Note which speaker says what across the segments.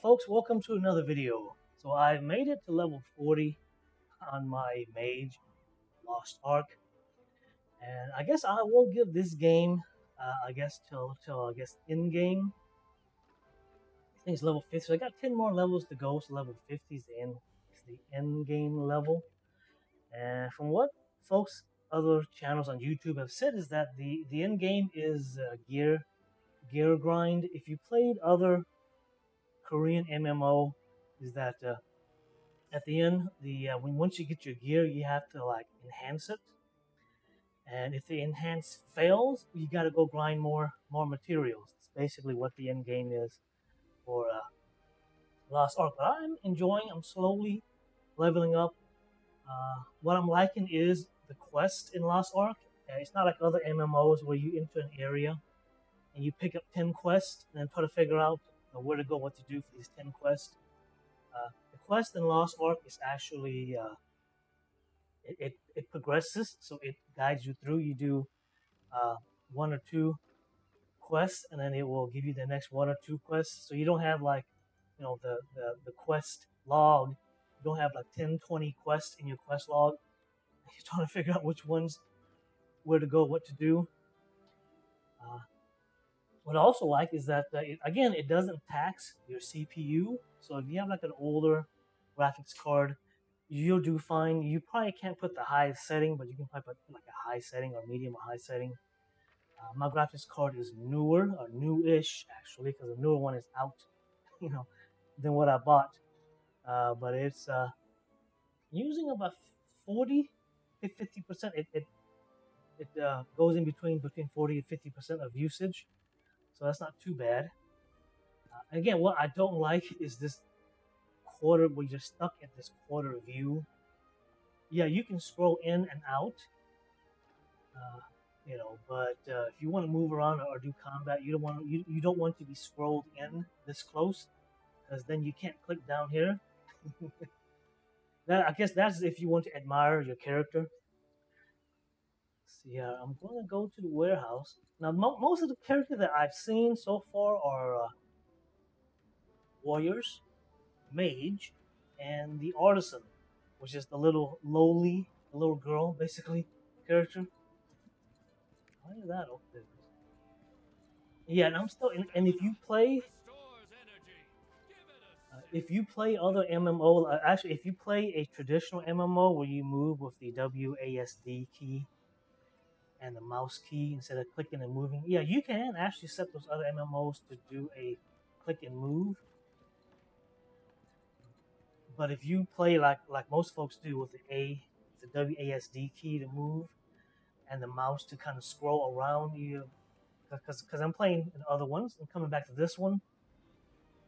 Speaker 1: folks, welcome to another video. So I made it to level 40 on my mage Lost Ark, and I guess I will give this game, till in game. I think it's level 50, so I got 10 more levels to go. So level 50 is the end game level. And from what folks, other channels on YouTube have said, is that the end game is gear grind. If you played other Korean MMO, is that at the end, once you get your gear, you have to like enhance it. And if the enhance fails, you got to go grind more materials. It's basically what the end game is for Lost Ark. But I'm enjoying. I'm slowly leveling up. What I'm liking is the quest in Lost Ark. It's not like other MMOs where you enter an area and you pick up 10 quests and then try to figure out where to go, what to do for these 10 quests. The quest in Lost Ark is actually it progresses, so it guides you through. You do one or two quests, and then it will give you the next one or two quests. So you don't have like, the quest log. You don't have like 10, 20 quests in your quest log. You're trying to figure out which ones, where to go, what to do. What I also like is that it doesn't tax your CPU. So if you have like an older graphics card, you'll do fine. You probably can't put the highest setting, but you can probably put like a high setting or medium or high setting. My graphics card is newer, or newish actually, because the newer one is out, than what I bought. But it's using about 40 to 50%. It goes in between 40 and 50% of usage, so that's not too bad. Again, what I don't like is this quarter where you're stuck at this quarter view. Yeah, you can scroll in and out, but if you want to move around or do combat, you don't want to be scrolled in this close, because then you can't click down here. I guess that's if you want to admire your character. So yeah, I'm going to go to the warehouse. Now, most of the characters that I've seen so far are warriors, mage, and the artisan, which is the little girl, basically, character. Why is that open? Yeah, and I'm still in, and if you play other MMO, actually, if you play a traditional MMO where you move with the WASD key and the mouse key instead of clicking and moving, yeah, you can actually set those other MMOs to do a click and move. But if you play like most folks do with the WASD key to move, and the mouse to kind of scroll around you, because I'm playing in other ones and coming back to this one,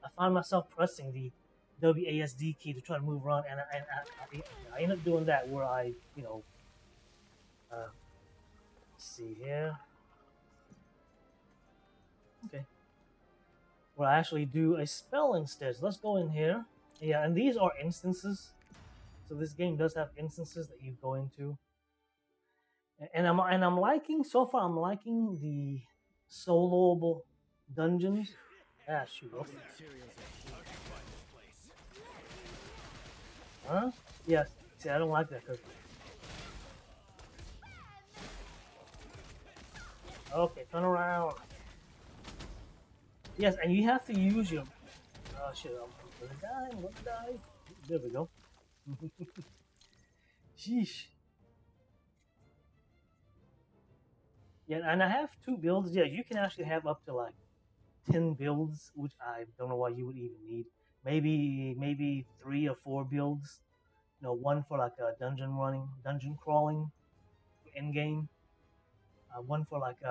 Speaker 1: I find myself pressing the WASD key to try to move around, and I end up doing that where let's see here. Okay. Where I actually do a spell instead. So let's go in here. Yeah, and these are instances. So this game does have instances that you go into. And I'm liking so far. I'm liking the soloable dungeons. Ah, shoot. Okay. Huh? Yes. See, I don't like that. Okay, turn around. Yes, and you have to use your. Oh shit! I'm gonna die. I'm gonna die. There we go. Sheesh. Yeah, and I have two builds. Yeah, you can actually have up to like 10 builds, which I don't know why you would even need. Maybe 3 or 4 builds. One for like a dungeon crawling, end game. One for like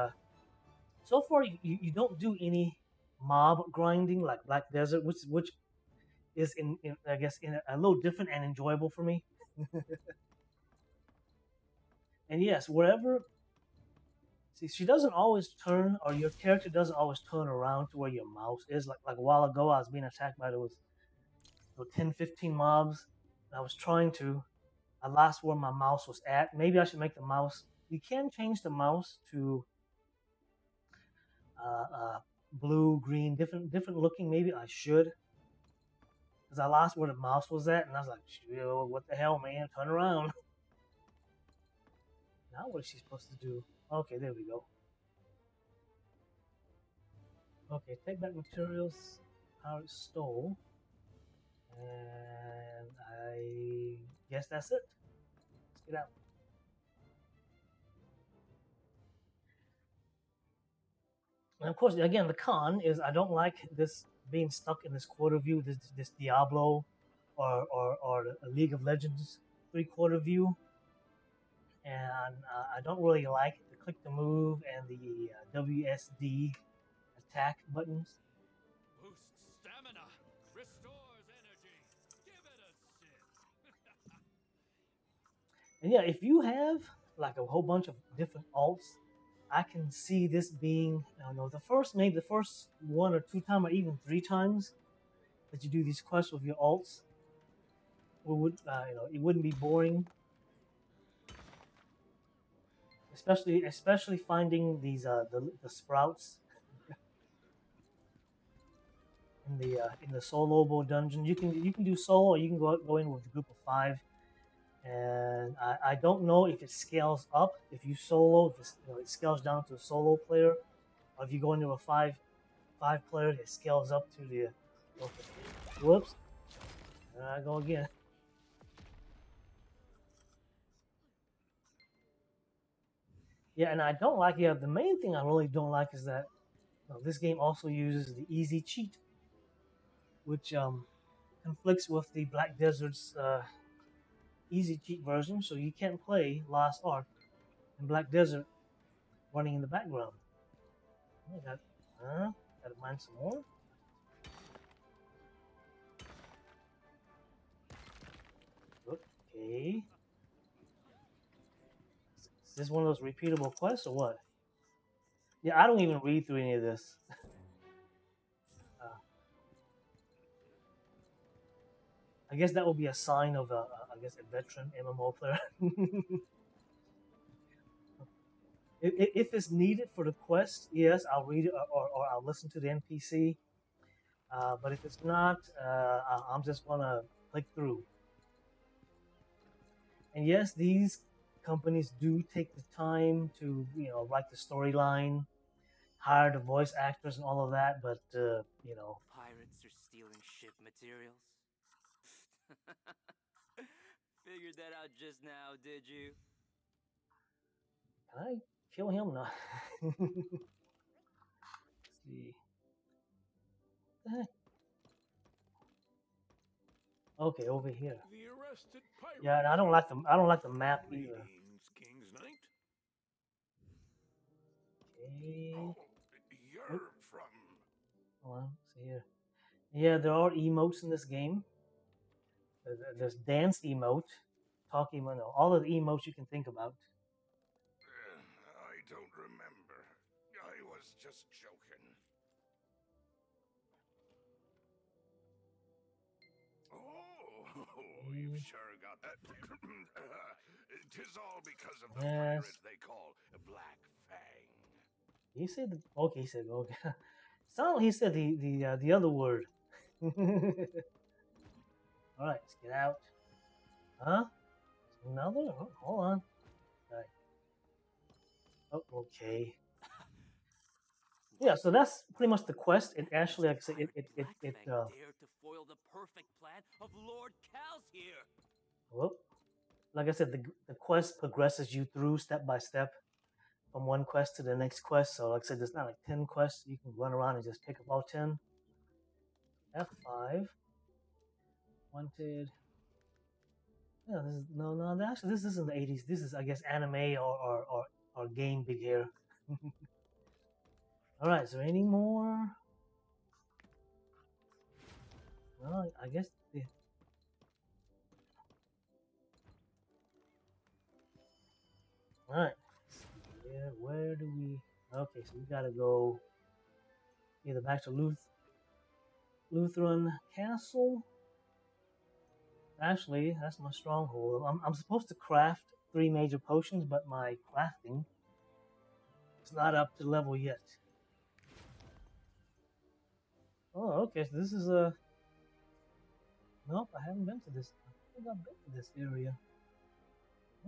Speaker 1: So far, you don't do any mob grinding like Black Desert, which is in I guess in a little different and enjoyable for me. And yes, wherever. See, she doesn't always turn, or your character doesn't always turn around to where your mouse is. Like a while ago, I was being attacked by those 10, 15 mobs. And I was trying to. I lost where my mouse was at. Maybe I should make the mouse. You can change the mouse to blue, green, different looking. Maybe I should. because I lost where the mouse was at, and I was like, what the hell, man? Turn around. Now what is she supposed to do? Okay, there we go. Okay, take back materials Pirate stole. And I guess that's it. Let's get out. And of course, again, the con is I don't like this being stuck in this quarter view, this Diablo or a League of Legends 3/4 view. And I don't really like the click to move and the WSD attack buttons.
Speaker 2: Boosts stamina, restores energy. Give it a sip.
Speaker 1: And yeah, if you have like a whole bunch of different alts, I can see this being, I don't know, maybe the first 1 or 2 times or even 3 times that you do these quests with your alts, it wouldn't be boring. Especially finding these the sprouts in the solo bow dungeon. You can do solo, or you can go in with a group of 5. And I don't know if it scales up if you solo, if it scales down to a solo player, or if you go into a five player, it scales up to the. Okay. Whoops! There I go again. Yeah, and I don't like. Yeah, the main thing I really don't like is that this game also uses the easy cheat, which conflicts with the Black Desert's easy cheat version. So you can't play Lost Ark and Black Desert running in the background. I gotta mine some more. Okay. Is this one of those repeatable quests or what? Yeah, I don't even read through any of this. I guess that would be a sign of I guess, a veteran MMO player. If it's needed for the quest, yes, I'll read it or I'll listen to the NPC. But if it's not, I'm just gonna click through. And yes, these companies do take the time to write the storyline, hire the voice actors and all of that. But
Speaker 3: Pirates are stealing ship materials? Figured that out just now, did you?
Speaker 1: can I kill him? No. Let's see. Okay, over here.
Speaker 2: The arrested pirate.
Speaker 1: Yeah, and I don't like the map either.
Speaker 2: Greetings, King's Knight.
Speaker 1: Okay.
Speaker 2: Oh, you're from.
Speaker 1: Hold on, see here. Yeah, there are emotes in this game. There's dance emote, talk emote, no, all of the emotes you can think about.
Speaker 2: I don't remember. I was just joking. Oh, you've sure got that. Tis all because of the
Speaker 1: Yes.
Speaker 2: pirate they call Black Fang.
Speaker 1: He said okay. He said okay. So he said the other word. All right, let's get out. Huh? Another? Oh, hold on. All right. Oh, okay. Yeah, so that's pretty much the quest. It actually, like I said, it
Speaker 3: dared to foil the perfect plan of Lord Cal's here.
Speaker 1: well, like I said, the quest progresses you through step by step from one quest to the next quest. So, like I said, there's not like 10 quests. You can run around and just pick up all 10. F5. Wanted. Yeah, this is no. Actually, this isn't the 80s. This is, I guess, anime or game big hair. All right. Is there any more? Well, I guess. Yeah. All right. Yeah. Where do we? Okay, so we gotta go either back to Lutheran Castle. Actually, that's my stronghold. I'm supposed to craft 3 major potions, but my crafting is not up to level yet. Oh, okay. So this is a. Nope, I haven't been to this. I don't think I've been to this area.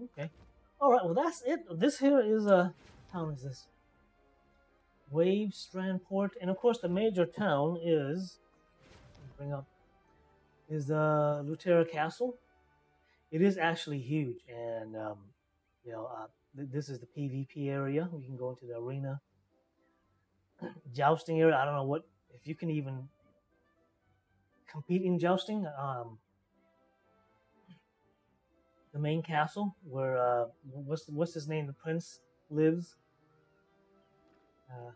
Speaker 1: Okay. All right. Well, that's it. This here is what town is this? Wave Strandport, and of course the major town is. Let me bring up is Lutera Castle. It is actually huge, and you know, this is the PvP area. We can go into the arena jousting area. I don't know what if you can even compete in jousting. The main castle where what's his name? The prince lives. Uh,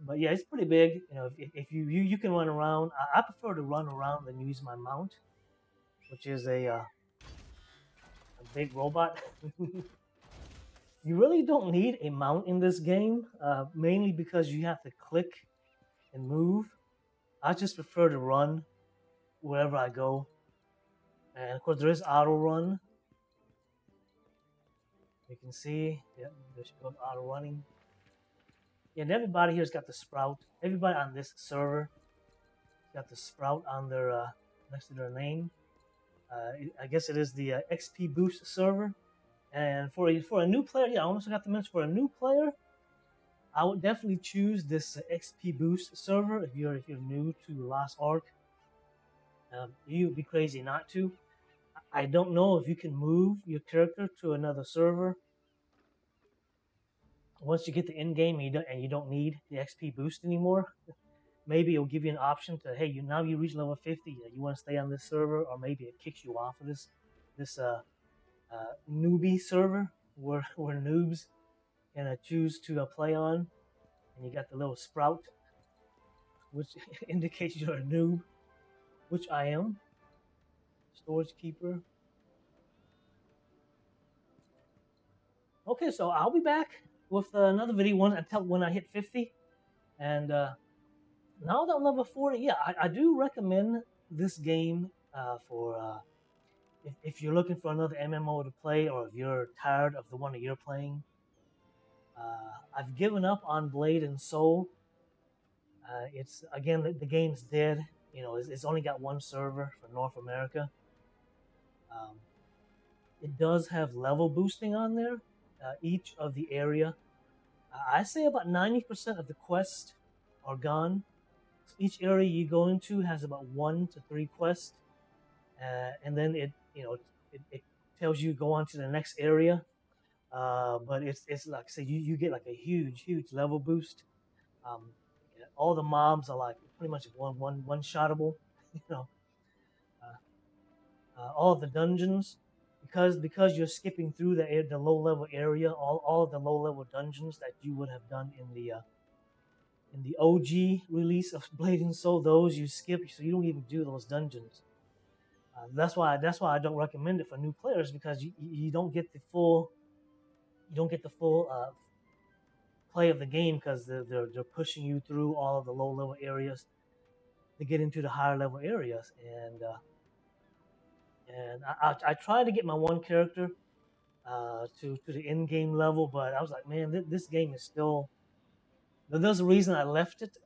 Speaker 1: but yeah, it's pretty big. You know, if you can run around. I prefer to run around than use my mount, which is a big robot. You really don't need a mount in this game, mainly because you have to click and move. I just prefer to run wherever I go, and of course there is auto run. You can see, yeah, there's auto running. Yeah, and everybody here's got the sprout. Everybody on this server got the sprout on their next to their name. I guess it is the XP boost server. And for a new player, yeah, I almost forgot to mention for a new player, I would definitely choose this XP boost server if you're new to Lost Ark. You'd be crazy not to. I don't know if you can move your character to another server once you get the end game and you don't need the XP boost anymore. Maybe it'll give you an option to hey, now you reach level 50, you want to stay on this server, or maybe it kicks you off of this newbie server where noobs can choose to play on, and you got the little sprout, which indicates you're a noob, which I am. Storage keeper. Okay, so I'll be back with another video until when I hit 50, and now that I'm level 40, yeah, I do recommend this game for if you're looking for another MMO to play, or if you're tired of the one that you're playing. I've given up on Blade and Soul. It's again the game's dead. You know, it's only got one server for North America. Um, it does have level boosting on there. Each of the area, I say about 90% of the quests are gone. Each area you go into has about 1 to 3 quests, and then it tells you go on to the next area. But it's like I say, you get like a huge level boost. Um, all the mobs are like pretty much one shottable. You know, all of the dungeons because you're skipping through the low level area. All of the low level dungeons that you would have done in the OG release of Blade and Soul, those you skip, so you don't even do those dungeons. That's why I don't recommend it for new players, because you don't get the full play of the game, because they're pushing you through all of the low level areas to get into the higher level areas, and I tried to get my one character to the end game level, but I was like, man, this game is still. There's a reason I left it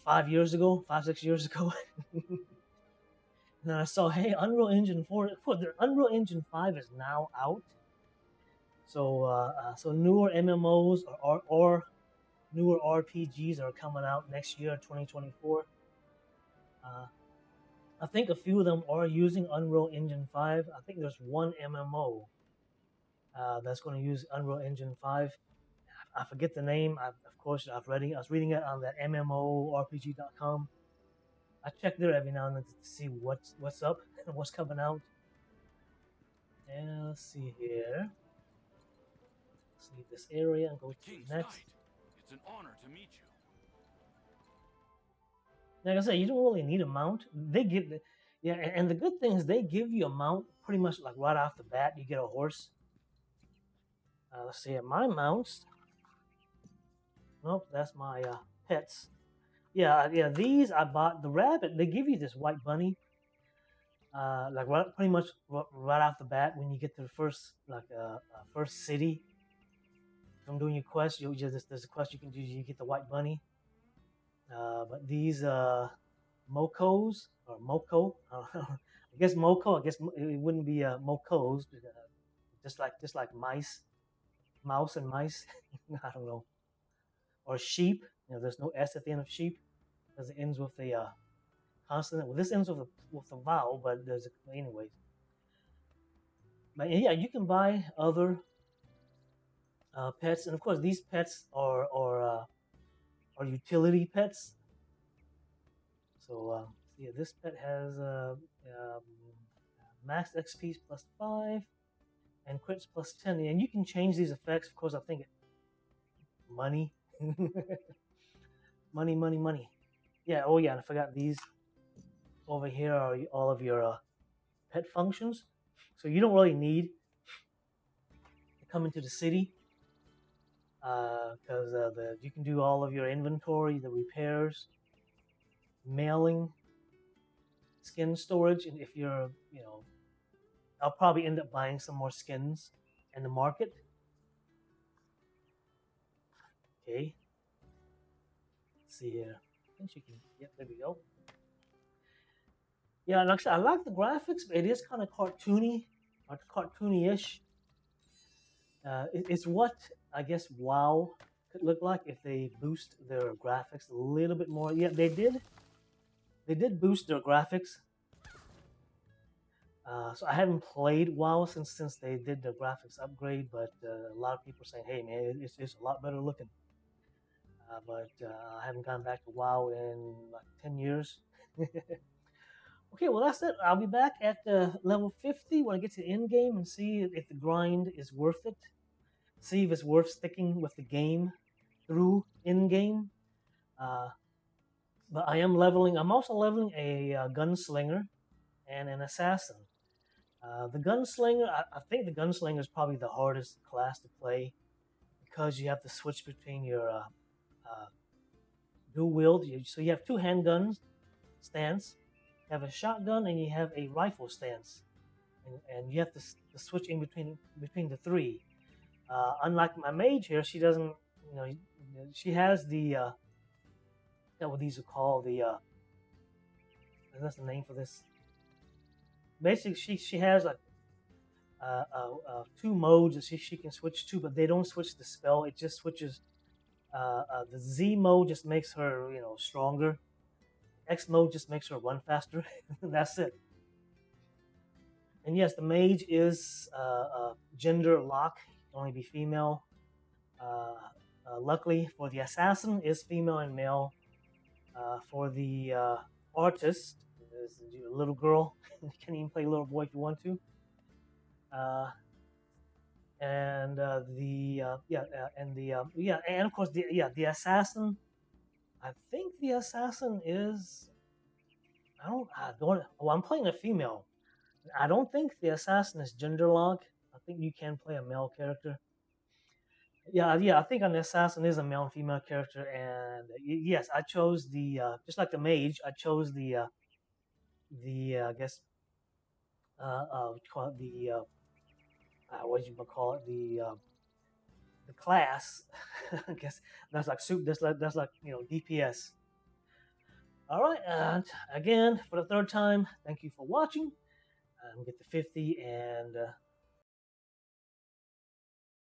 Speaker 1: 5 years ago, 6 years ago. And then I saw, hey, Unreal Engine 4, the Unreal Engine 5 is now out. So newer MMOs or newer RPGs are coming out next year, 2024. I think a few of them are using Unreal Engine 5. I think there's one MMO that's going to use Unreal Engine 5. I forget the name. Of course, I was reading it on that MMORPG.com. I check there every now and then to see what's up and what's coming out. And let's see here. Let's leave this area and go
Speaker 3: The
Speaker 1: to
Speaker 3: King's
Speaker 1: the next.
Speaker 3: Knight. It's an honor to meet you.
Speaker 1: Like I said, you don't really need a mount. They give the yeah, and the good thing is they give you a mount pretty much like right off the bat. You get a horse. Let's see, my mounts. Nope, that's my pets. Yeah. These I bought the rabbit. They give you this white bunny, like pretty much right off the bat when you get to the first first city. From doing your quest, there's a quest you can do. You get the white bunny. But these Mokos or Moko, I guess Moko. I guess it wouldn't be Mokos, just like mouse and mice. I don't know. Or sheep. There's no s at the end of sheep because it ends with a consonant. Well, this ends with a vowel, but anyways. But yeah, you can buy other pets, and of course these pets are utility pets. So yeah, this pet has max XP plus 5 and crits plus 10, and you can change these effects. Of course, I think money, money, money, money. Yeah. Oh yeah, and I forgot these over here are all of your pet functions. So you don't really need to come into the city because you can do all of your inventory, the repairs, mailing, skin storage, and if you're, I'll probably end up buying some more skins in the market. Okay, let's see here. I think you can. Yep, there we go. Yeah, like I said, I like the graphics, but it is kind of cartoony, or cartoony-ish. It's what I guess WoW could look like if they boost their graphics a little bit more. Yeah, they did. They did boost their graphics. So I haven't played WoW since they did the graphics upgrade, but a lot of people are saying, "Hey, man, it's a lot better looking." But I haven't gone back to WoW in like 10 years. Okay, well that's it. I'll be back at level 50 when I get to the end game and see if the grind is worth it. See if it's worth sticking with the game through in game. Uh, but I am leveling. I'm also leveling a gunslinger and an assassin. The gunslinger, I think the gunslinger is probably the hardest class to play because you have to switch between your dual wield. So you have two handguns stance, you have a shotgun, and you have a rifle stance, and you have to switch in between the three. Unlike my mage here, she doesn't. She has the what these are called the. That's the name for this. Basically, she has like two modes that she can switch to, but they don't switch the spell. It just switches. The Z mode just makes her, stronger. X mode just makes her run faster. That's it. And yes, the mage is gender lock. Can only be female. Luckily for the assassin is female and male. For the artist is a little girl. You can even play little boy if you want to. And and of course the assassin. I think the assassin is. I don't. Well, I'm playing a female. I don't think the assassin is gender lock. I think you can play a male character. Yeah. I think an assassin is a male and female character, and yes, I chose the just like the mage. I chose the I guess what you call it what you call it the class. I guess that's like soup. That's like DPS. All right, and again for the third time, thank you for watching. Get to 50 and